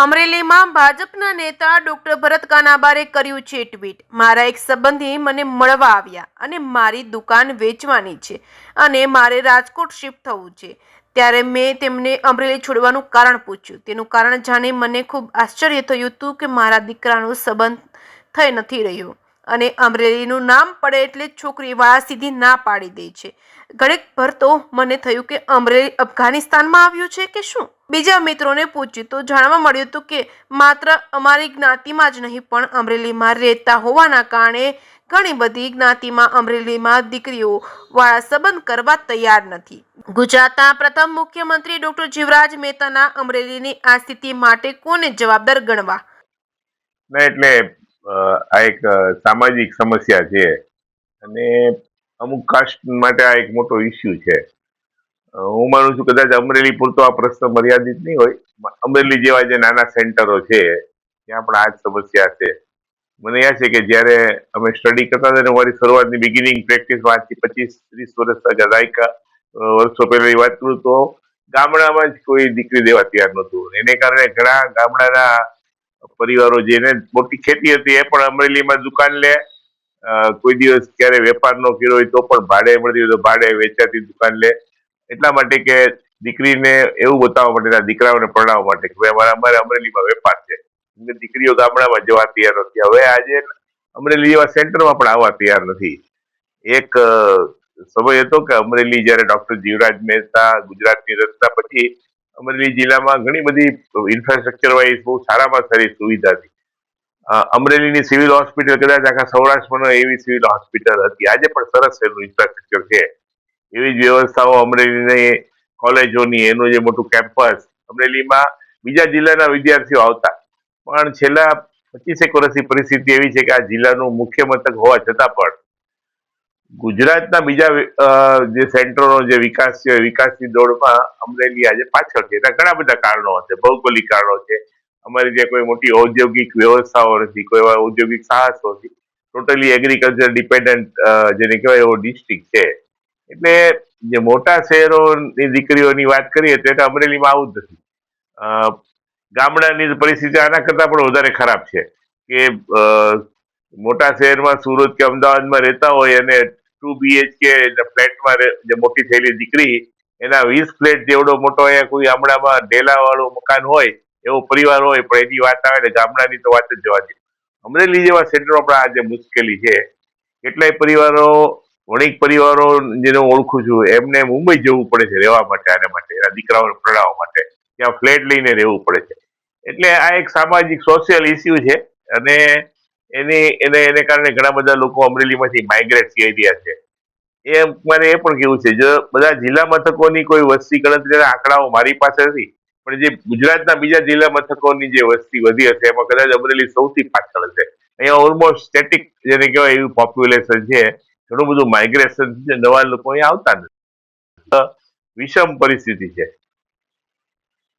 અમરેલીમાં ભાજપના નેતા ડોક્ટર ભરત કાનાબારે કર્યું છે ટ્વીટ। મારા એક સંબંધી મને મળવા આવ્યા અને મારી દુકાન વેચવાની છે અને મારે રાજકોટ શિફ્ટ થવું છે। ત્યારે મેં તેમને અમરેલી છોડવાનું કારણ પૂછ્યું। તેનું કારણ જાણી મને ખૂબ આશ્ચર્ય થયું હતું કે મારા દીકરાનો સંબંધ થઈ નથી રહ્યો અને અમરેલીનું નામ પડે એટલે છોકરીવાળા સીધી ના પાડી દે છે। ઘડીક ભર તો મને થયું કે અમરેલી અફઘાનિસ્તાનમાં આવ્યું છે કે શું। બીજા મિત્રોને પૂછ્યું તો જાણવા મળ્યું હતું કે માત્ર અમારી જ્ઞાતિમાં જ નહીં પણ અમરેલીમાં રહેતા હોવાના કારણે ઘણી બધી જ્ઞાતિમાં અમરેલીમાં દીકરીઓ વાળા સંબંધ કરવા તૈયાર નથી। ગુજરાતના પ્રથમ મુખ્યમંત્રી ડોક્ટર જીવરાજ મહેતાના અમરેલીની આ સ્થિતિ માટે કોને જવાબદાર ગણવા? એટલે આ એક સામાજિક સમસ્યા છે અને અમુક કાસ્ટ માટે આ એક મોટો ઇસ્યુ છે। હું માનું છું કદાચ અમરેલી પૂરતો આ પ્રશ્ન મર્યાદિત નહીં હોય। અમરેલી જેવા જે નાના સેન્ટરો છે ત્યાં પણ આ જ સમસ્યા છે। મને યાદ છે કે જ્યારે અમે સ્ટડી કરતા હતા ને મારી શરૂઆતની બિગિનિંગ પ્રેક્ટિસ આજથી 25-30 વર્ષ દાયકા વર્ષો પહેલાની વાત કરું તો ગામડામાં જ કોઈ દીકરી દેવા તૈયાર નહોતું। એને કારણે ઘણા ગામડાના પરિવારો જેને મોટી ખેતી હતી એ પણ અમરેલીમાં દુકાન લે, કોઈ દિવસ ક્યારે વેપાર ન કર્યો હોય તો પણ ભાડે મળતી હોય તો ભાડે વેચાતી દુકાન લે, એટલા માટે કે દીકરીને એવું બતાવવા માટે, દીકરાઓને પરણાવવા માટે કે ભાઈ અમારે અમરેલીમાં વેપાર છે। દીકરીઓ ગામડામાં જવા તૈયાર નથી। હવે આજે અમરેલી જેવા સેન્ટરમાં પણ આવવા તૈયાર નથી। એક સમય હતો કે અમરેલી જયારે ડોક્ટર જીવરાજ મહેતા ગુજરાતની રચના પછી અમરેલી જિલ્લામાં ઘણી બધી ઇન્ફ્રાસ્ટ્રક્ચર વાઇઝ બહુ સારામાં સારી સુવિધા હતી। અમરેલીની સિવિલ હોસ્પિટલ કદાચ આખા સૌરાષ્ટ્રમાં એવી સિવિલ હોસ્પિટલ હતી। આજે પણ સરસ એનું ઇન્ફ્રાસ્ટ્રક્ચર છે। એવી જ વ્યવસ્થાઓ અમરેલીની કોલેજોની, એનું જે મોટું કેમ્પસ, અમરેલીમાં બીજા જિલ્લાના વિદ્યાર્થીઓ આવતા, પણ છેલ્લા 25 વર્ષની પરિસ્થિતિ એવી છે કે આ જિલ્લાનું મુખ્ય મથક હોવા છતાં પણ ગુજરાતના બીજા જે સેન્ટરોનો જે વિકાસ છે, વિકાસની દોડમાં અમરેલી આજે પાછળ છે। એના ઘણા બધા કારણો હશે, ભૌગોલિક કારણો છે। અમારી જે કોઈ મોટી ઔદ્યોગિક વ્યવસ્થાઓ નથી, કોઈ એવા ઔદ્યોગિક સાહસો નથી, ટોટલી એગ્રીકલ્ચર ડિપેન્ડન્ટ જેને કહેવાય એવો ડિસ્ટ્રિક્ટ છે। એટલે જે મોટા શહેરોની દીકરીઓની વાત કરીએ તો એટલે અમરેલીમાં આવું જ નથી। ગામડાની પરિસ્થિતિ આના કરતા પણ વધારે ખરાબ છે કે મોટા શહેરમાં સુરત કે અમદાવાદમાં રહેતા હોય અને 2 BHK ફ્લેટમાં જે મોટી થયેલી દીકરી એના 20 ફ્લેટ જેવડો મોટો અહીંયા કોઈ ગામડામાં ઢેલા વાળું મકાન હોય એવો પરિવાર હોય, પણ એની વાત આવે ને ગામડાની તો વાત જ જવા દે। અમરેલી જેવા સેન્ટરો પણ આજે મુશ્કેલી છે। કેટલાય પરિવારો, વણિક પરિવારો જેને હું ઓળખું છું, એમને મુંબઈ જવું પડે છે રહેવા માટે, આને માટે, એના દીકરાઓને પ્રણાવવા માટે, ત્યાં ફ્લેટ લઈને રહેવું પડે છે। એટલે આ એક સામાજિક સોશિયલ ઇસ્યુ છે અને એને કારણે ઘણા બધા લોકો અમરેલીમાંથી માઇગ્રેટ થઈ રહ્યા છે। એ મારે એ પણ કેવું છે, જો બધા જિલ્લા મથકોની કોઈ વસ્તી ગણતરીના આંકડાઓ મારી પાસે નથી, પણ જે ગુજરાતના બીજા જિલ્લા મથકોની જે વસ્તી વધી હશે એમાં કદાચ અમરેલી સૌથી પાછળ હશે। અહીંયા ઓલમોસ્ટ સ્ટેટિક જેને કહેવાય એવું પોપ્યુલેશન છે, ઘણું બધું માઇગ્રેશન છે, નવા લોકો અહીંયા આવતા નથી। વિષમ પરિસ્થિતિ છે।